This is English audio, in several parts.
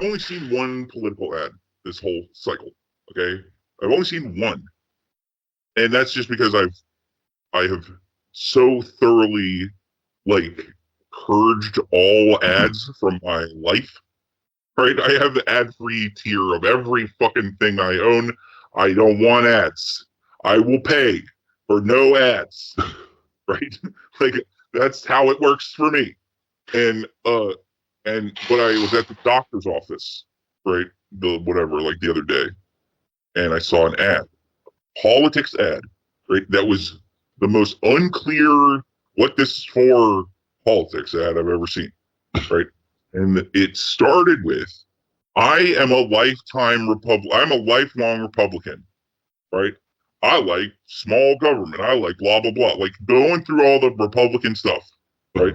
I've only seen one political ad this whole cycle. Okay, I've only seen one, and that's just because I have so thoroughly like purged all ads from my life. Right, I have the ad-free tier of every fucking thing I own. I don't want ads. I will pay for no ads. Right, like that's how it works for me. And but I was at the doctor's office, right, the other day, and I saw an ad, politics ad, right, that was the most unclear what this is for politics ad I've ever seen, right, and it started with, I am a I'm a lifelong Republican, right? I like small government. I like blah blah blah. Like going through all the Republican stuff, right?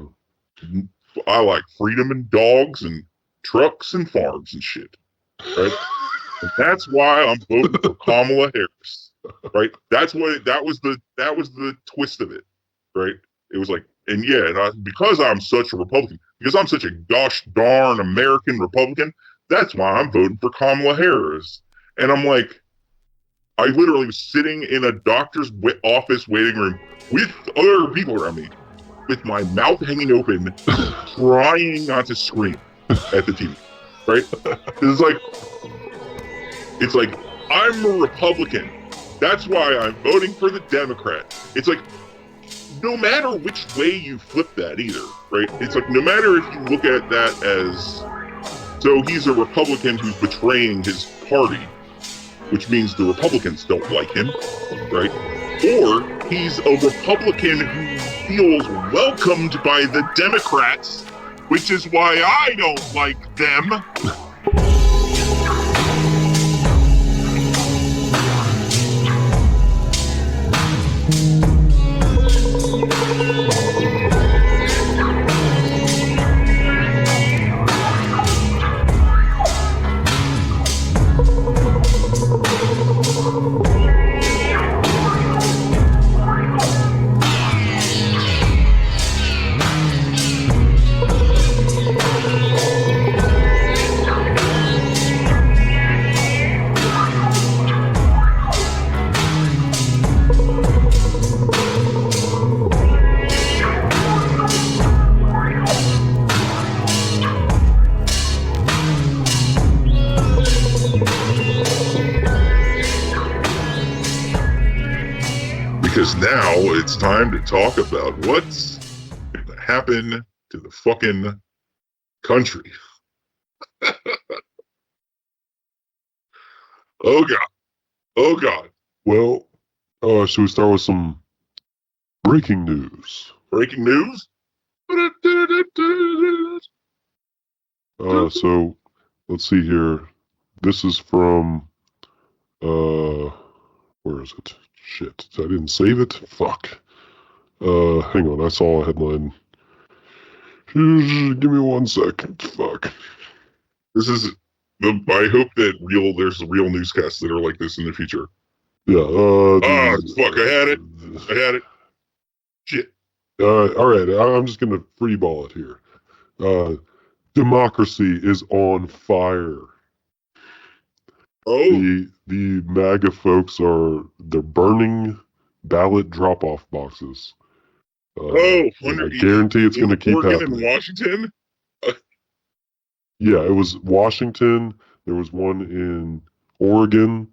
I like freedom and dogs and trucks and farms and shit, right? And that's why I'm voting for Kamala Harris, right? That was the twist of it, right? It was like, and yeah, because I'm such a Republican, because I'm such a gosh darn American Republican, that's why I'm voting for Kamala Harris. And I'm like, I literally was sitting in a doctor's office waiting room with other people around me, with my mouth hanging open, trying not to scream at the TV, right? It's like, I'm a Republican. That's why I'm voting for the Democrat. It's like, no matter which way you flip that either, right? It's like, no matter if you look at that as, so he's a Republican who's betraying his party, which means the Republicans don't like him, right? Or he's a Republican who feels welcomed by the Democrats, which is why I don't like them. Because now it's time to talk about what's going to happen to the fucking country. Oh God. Oh God. Well, should we start with some breaking news? Breaking news? So let's see here. This is from, where is it? Shit, I didn't save it. Fuck. Hang on, I saw a headline. Give me 1 second. Fuck. This is I hope that there's real newscasts that are like this in the future. Yeah. Fuck! I had it. Shit. All right. I'm just gonna freeball it here. Democracy is on fire. Oh. The MAGA folks they're burning ballot drop-off boxes. I guarantee it's going to keep happening. In Washington? Yeah, it was Washington. There was one in Oregon.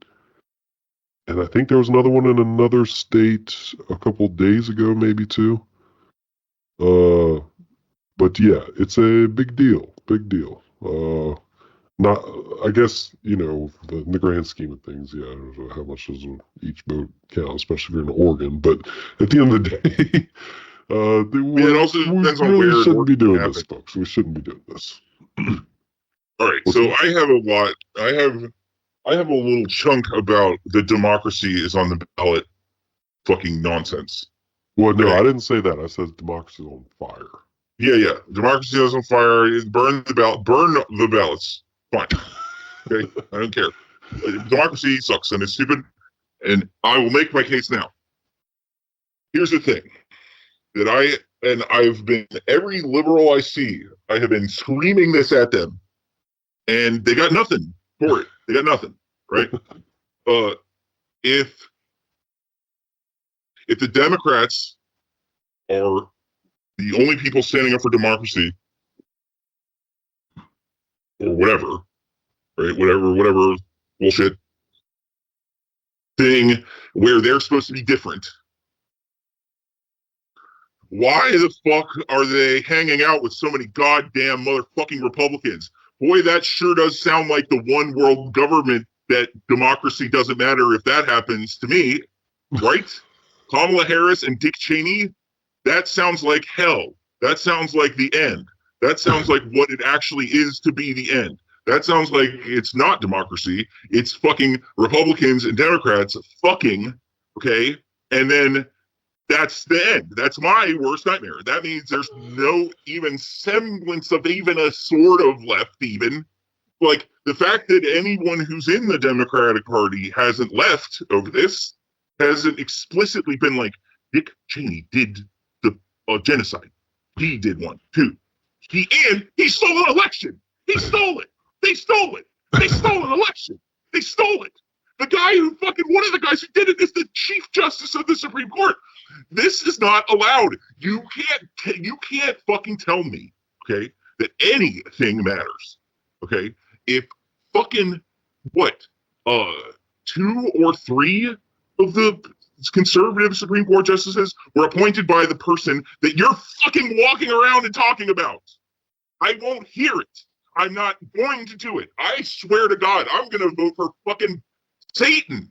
And I think there was another one in another state a couple days ago, maybe too. But yeah, it's a big deal. Big deal. Not, I guess, in the grand scheme of things, yeah, how much does each vote count, especially if you're in Oregon. But at the end of the day, it also depends on really where shouldn't be doing this, folks. We shouldn't be doing this. All right, so I have a lot. I have a little chunk about the democracy is on the ballot fucking nonsense. Well, no, I didn't say that. I said democracy is on fire. Yeah. Democracy is on fire. Burn the ballots. Fine. Okay, I don't care. Democracy sucks and it's stupid, and I will make my case now. Here's the thing that I've been, every liberal I see, I have been screaming this at them and they got nothing for it. They got nothing, right? If the Democrats are the only people standing up for democracy, or whatever, right? Whatever bullshit thing where they're supposed to be different. Why the fuck are they hanging out with so many goddamn motherfucking Republicans? Boy, that sure does sound like the one world government that democracy doesn't matter if that happens to me, right? Kamala Harris and Dick Cheney, that sounds like hell. That sounds like the end. That sounds like what it actually is to be the end. That sounds like it's not democracy. It's fucking Republicans and Democrats fucking, okay? And then that's the end. That's my worst nightmare. That means there's no even semblance of even a sort of left even. Like, the fact that anyone who's in the Democratic Party hasn't left over this hasn't explicitly been like, Dick Cheney did the genocide. He did one, too. He stole an election. He stole it. They stole it. They stole an election. They stole it. The guy who one of the guys who did it is the Chief Justice of the Supreme Court. This is not allowed. You can't fucking tell me, okay, that anything matters, okay? If fucking, 2 or 3 of the conservative Supreme Court justices were appointed by the person that you're fucking walking around and talking about. I won't hear it. I'm not going to do it. I swear to God, I'm going to vote for fucking Satan.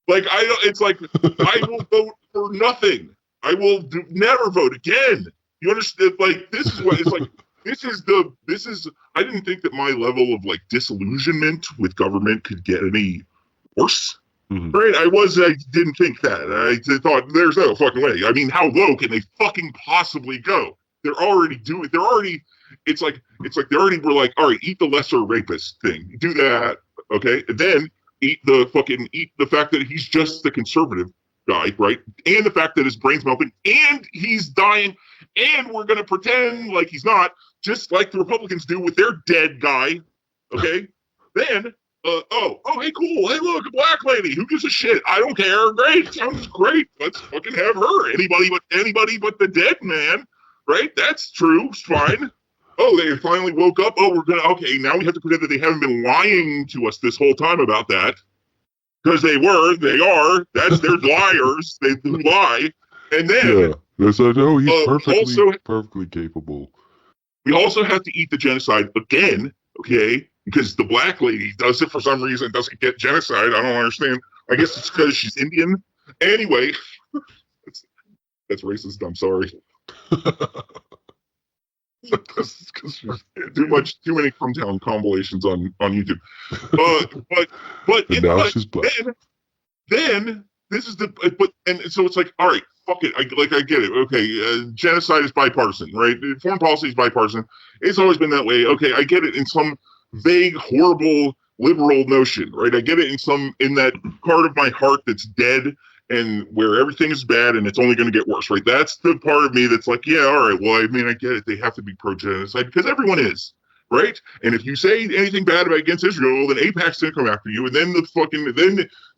Like, it's like, I will vote for nothing. I will never vote again. You understand? Like, this is what it's like. I didn't think that my level of like disillusionment with government could get any worse. Mm-hmm. Right? I didn't think that. I thought there's no fucking way. I mean, how low can they fucking possibly go? It's like they already were like, all right, eat the lesser rapist thing. Do that. Okay. And then eat the fact that he's just the conservative guy, right? And the fact that his brain's melting and he's dying and we're going to pretend like he's not, just like the Republicans do with their dead guy. Okay. Then, hey, cool. Hey, look, a black lady. Who gives a shit? I don't care. Great. Sounds great. Let's fucking have her. Anybody but the dead man. Right? That's true. It's fine. Oh, they finally woke up. Oh, now we have to pretend that they haven't been lying to us this whole time about that. Because they are. They're liars. They lie. And then... Yeah. Yes, I know. He's perfectly capable. We also have to eat the genocide again, okay? Because the black lady does it for some reason, doesn't get genocide. I don't understand. I guess it's because she's Indian. Anyway, that's racist. I'm sorry. Too many Crumtown compilations on YouTube. She's black. Then this is so it's like, all right, fuck it. I get it. Okay, genocide is bipartisan, right? Foreign policy is bipartisan. It's always been that way. Okay, I get it in some vague, horrible, liberal notion, right? I get it in that part of my heart that's dead and where everything is bad and it's only going to get worse, right? That's the part of me that's like, yeah, all right, well, I mean, I get it. They have to be pro-genocide because everyone is, right? And if you say anything bad against Israel, then AIPAC's going to come after you, and then the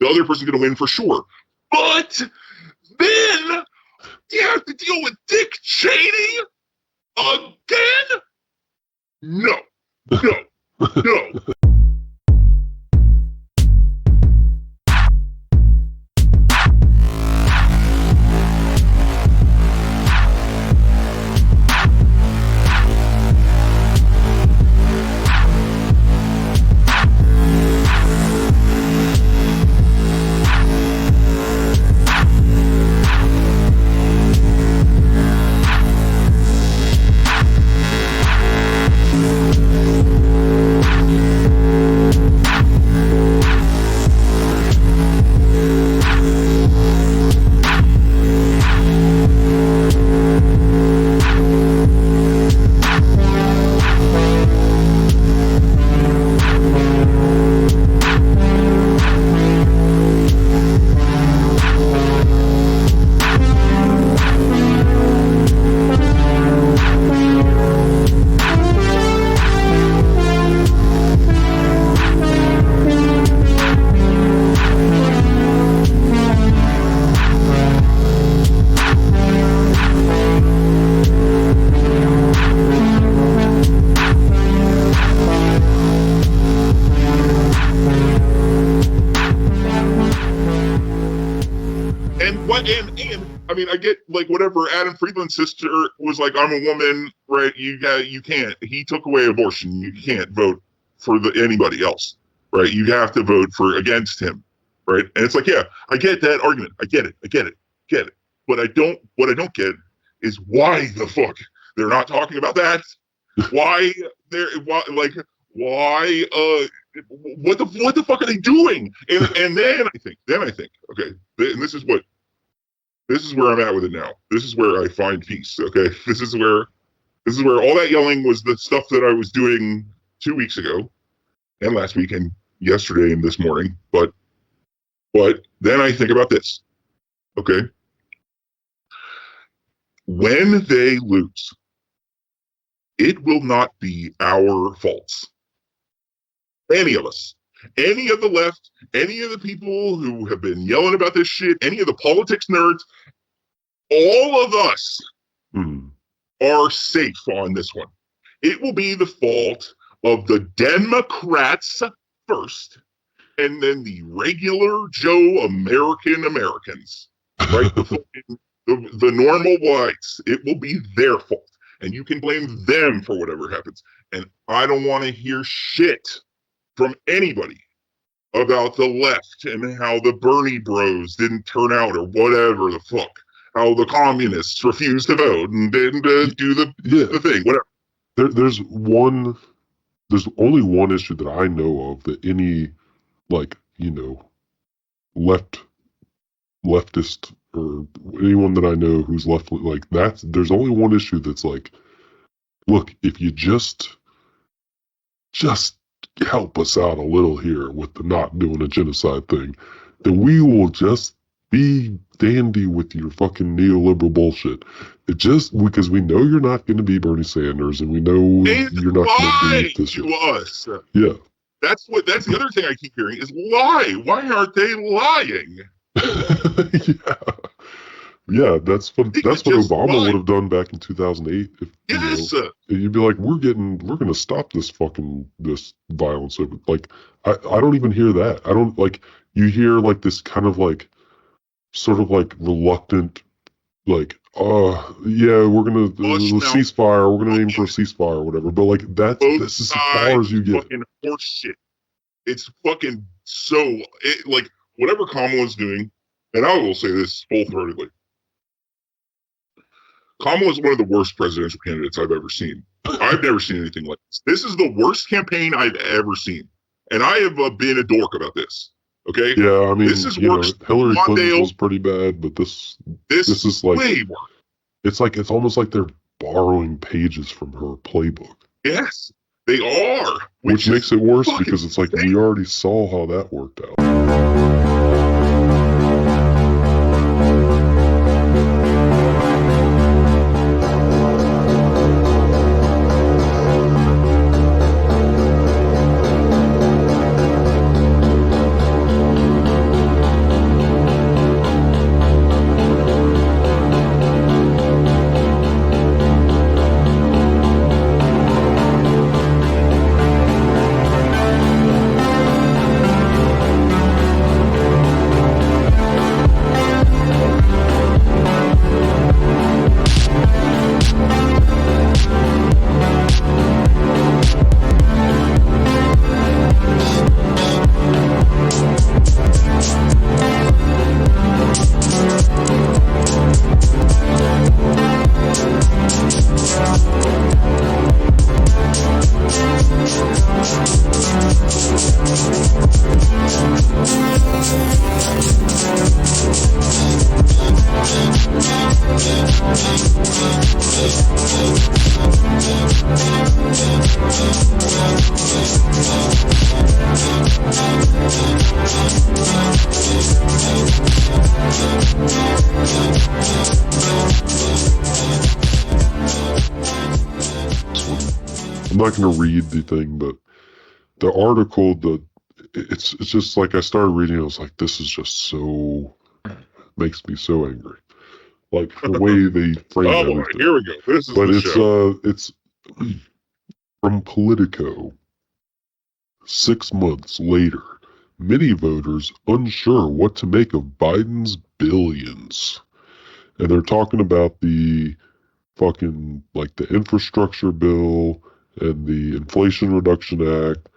other person's going to win for sure. But then you have to deal with Dick Cheney again? No. mean, I get like whatever. Adam Friedland's sister was like, "I'm a woman, right? You can't." He took away abortion. You can't vote for anybody else, right? You have to vote for against him, right? And it's like, yeah, I get that argument. I get it. But what I don't get is why the fuck they're not talking about that. Why what the fuck are they doing? And then I think, okay, and this is where I'm at with it now. This is where I find peace. Okay, this is where all that yelling was the stuff that I was doing 2 weeks ago, and last week, and yesterday, and this morning. But then I think about this. Okay, when they lose, it will not be our faults. Any of us. Any of the left, any of the people who have been yelling about this shit, any of the politics nerds, all of us are safe on this one. It will be the fault of the Democrats first, and then the regular Joe Americans, right? the normal whites. It will be their fault, and you can blame them for whatever happens. And I don't want to hear shit from anybody about the left and how the Bernie bros didn't turn out or whatever the fuck. How the communists refused to vote and didn't do the thing, whatever. There's only one issue that I know of that any, like, you know, leftist or anyone that I know who's left, like, there's only one issue that's like, look, if you just help us out a little here with the not doing a genocide thing, then we will just be dandy with your fucking neoliberal bullshit. It just because we know you're not going to be Bernie Sanders, and we know you're not going to be this shit. Us. Yeah. That's the other thing I keep hearing is lie. Why aren't they lying? Yeah, that's what Obama would have done back in 2008. Yes. You'd be like, we're going to stop this violence. Like, I don't even hear that. I don't, like, you hear like this kind of like, sort of like reluctant, like, yeah, we're going to ceasefire. We're going to aim for a ceasefire or whatever. But like, this is as far as you get. Fucking horse shit. It's fucking like whatever Kamala's doing, and I will say this full-throatedly. Kamala is one of the worst presidential candidates I've ever seen. I've never seen anything like this. This is the worst campaign I've ever seen. And I have been a dork about this. Okay? Yeah, I mean, this is worse. Hillary Clinton was pretty bad, but this is like, way worse. It's almost like they're borrowing pages from her playbook. Yes, they are. Which makes it worse because it's like, we already saw how that worked out. I'm not going to read the thing, but the article, it's just like I started reading, I was like, this is just makes me so angry. Like the way they frame everything. Here we go. This is it's from Politico. 6 months later, many voters unsure what to make of Biden's billions. and they're talking about the fucking, like, the infrastructure bill and the Inflation Reduction Act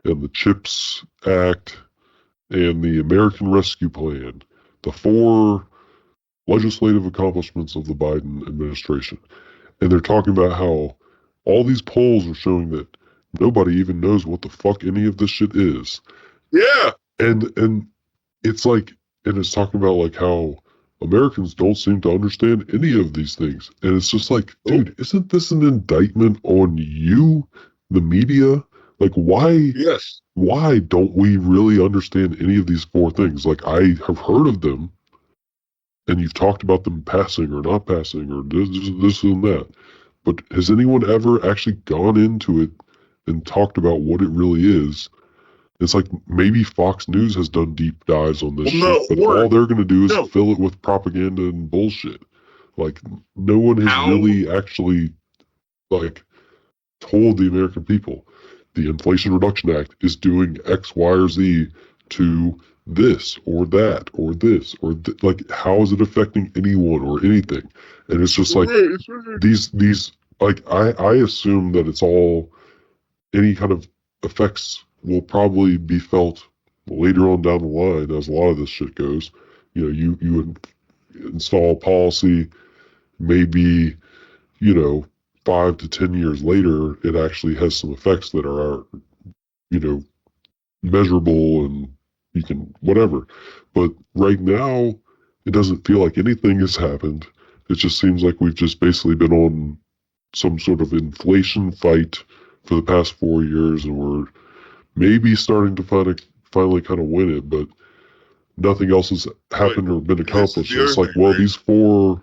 and the CHIPS Act and the American Rescue Plan, the 4 legislative accomplishments of the Biden administration. And they're talking about how all these polls are showing that nobody even knows what the fuck any of this shit is. Yeah. And it's like, and it's talking about like how Americans don't seem to understand any of these things. And it's just like, dude, isn't this an indictment on you, the media? Like, Yes. why don't we really understand any of these 4 things? Like, I have heard of them, and you've talked about them passing or not passing or this and that. But has anyone ever actually gone into it and talked about what it really is? It's like maybe Fox News has done deep dives on this shit, but all they're going to do is fill it with propaganda and bullshit. Like, no one has really actually, like, told the American people the Inflation Reduction Act is doing X, Y, or Z to this or that or this or like, how is it affecting anyone or anything? And it's just like these like, I assume that it's all, any kind of effects will probably be felt later on down the line as a lot of this shit goes. You know, you install policy, maybe, 5 to 10 years later, it actually has some effects that are, measurable, and you can whatever. But right now, it doesn't feel like anything has happened. It just seems like we've just basically been on some sort of inflation fight for the past 4 years, and we're maybe starting to finally kind of win it, but nothing else has happened or been accomplished. It's like, well, these 4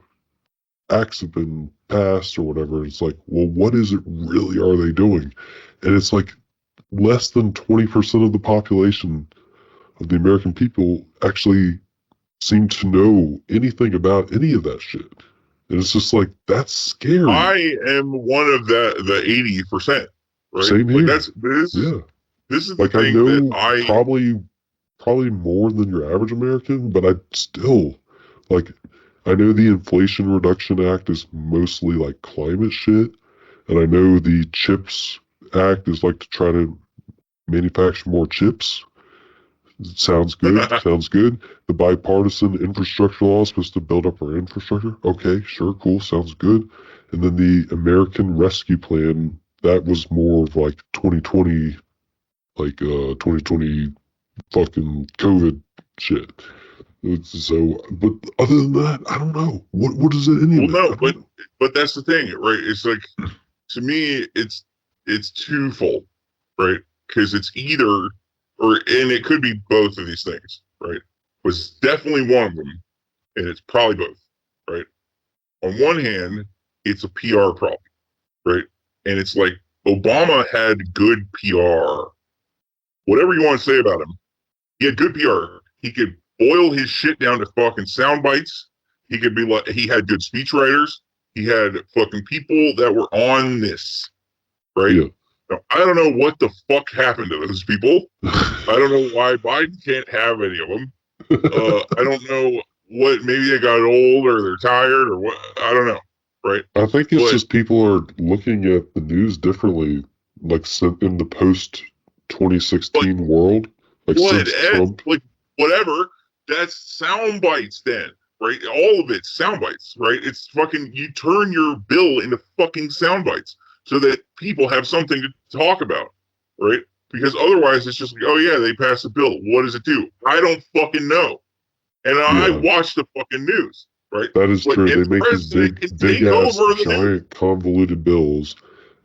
acts have been passed or whatever. It's like, well, what is it really are they doing? And it's like less than 20% of the population of the American people actually seem to know anything about any of that shit. And it's just like, that's scary. I am one of the 80%. Right? Same here. Like this is like, the thing, I know that probably more than your average American, but I still, like, I know the Inflation Reduction Act is mostly like climate shit, and I know the CHIPS Act is like to try to manufacture more chips. Sounds good. Sounds good. The bipartisan infrastructure law is supposed to build up our infrastructure. Okay, sure, cool, sounds good. And then the American Rescue Plan, that was more of like 2020, like 2020 fucking COVID shit. So, but other than that, I don't know. What is it anyway? Well, no, but that's the thing, right? It's like, to me, it's twofold, right? Because it's either, and it could be both of these things, right? Was definitely one of them, and it's probably both, right? On one hand, it's a PR problem, right? And it's like, Obama had good PR. Whatever you want to say about him, he had good PR. He could boil his shit down to fucking sound bites. He could be like, he had good speechwriters. He had fucking people that were on this, right? Yeah. Now, I don't know what the fuck happened to those people. I don't know why Biden can't have any of them. I don't know what, maybe they got old or they're tired or what. I don't know, right? I think it's just people are looking at the news differently, like in the post 2016 world. Like, since Trump. Like, whatever, that's sound bites then, right? All of it's sound bites, right? It's fucking, you turn your bill into fucking sound bites so that people have something to talk about, right? Because otherwise it's just like, oh yeah, they passed a bill. What does it do? I don't fucking know. And I watch the fucking news, right? That is true. They make these big ass, giant, convoluted bills,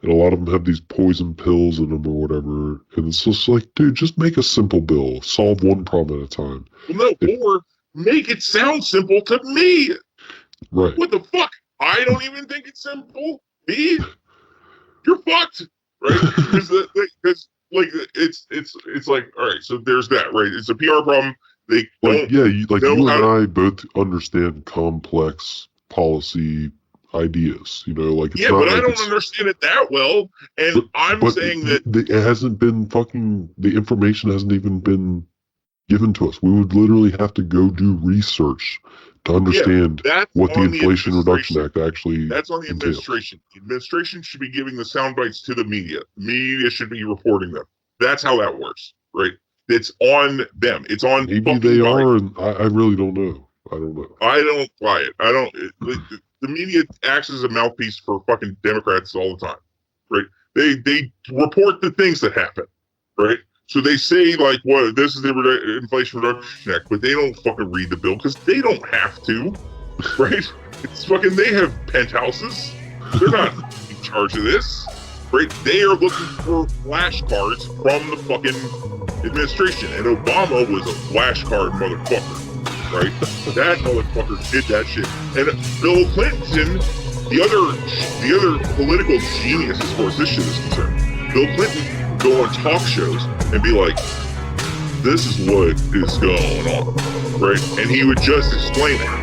and a lot of them have these poison pills in them or whatever. And it's just like, dude, just make a simple bill. Solve one problem at a time. Well, no, or make it sound simple to me. Right. What the fuck? I don't even think it's simple. Me? You're fucked. Right? Because like, it's like, all right, so there's that, right? It's a PR problem. They don't you and I both understand complex policy ideas, like, it's not, but like, I don't understand it that well, and I'm saying that it hasn't been the information hasn't even been given to us. We would literally have to go do research to understand that's what the on Inflation Reduction administration. Act actually That's on the entails. administration. The administration should be giving the sound bites to the media. The media should be reporting them. That's how that works, right? It's on them. It's on Maybe fucking they Biden. are, and I really don't know. I don't know. I don't buy it. I don't. The media acts as a mouthpiece for fucking Democrats all the time, right? They report the things that happen, right? So they say like, "What? This is the Inflation Reduction Act," but they don't fucking read the bill because they don't have to, right? It's fucking. They have penthouses. They're not in charge of this, right? They are looking for flashcards from the fucking administration, and Obama was a flashcard motherfucker. Right, that motherfucker did that shit, and Bill Clinton, the other political genius as far as this shit is concerned. Bill Clinton would go on talk shows and be like, "This is what is going on," right, and he would just explain it.